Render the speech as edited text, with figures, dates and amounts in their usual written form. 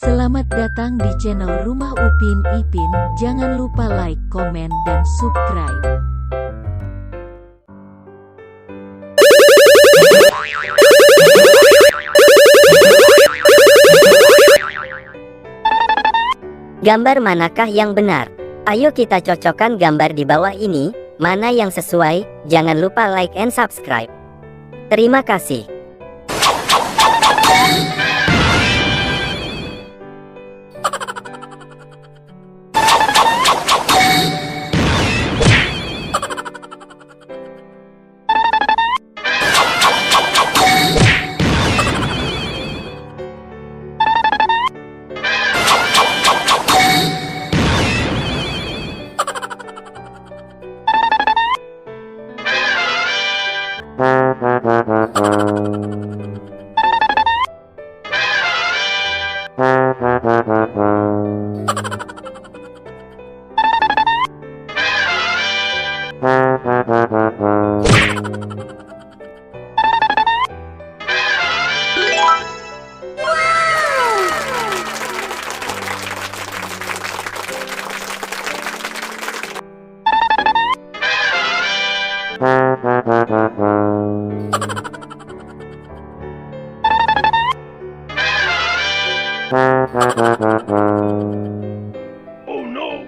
Selamat datang di channel Rumah Upin Ipin. Jangan lupa like, komen, dan subscribe. Gambar manakah yang benar? Ayo kita cocokkan gambar di bawah ini, mana yang sesuai. Jangan lupa like and subscribe. Terima kasih. Oh no!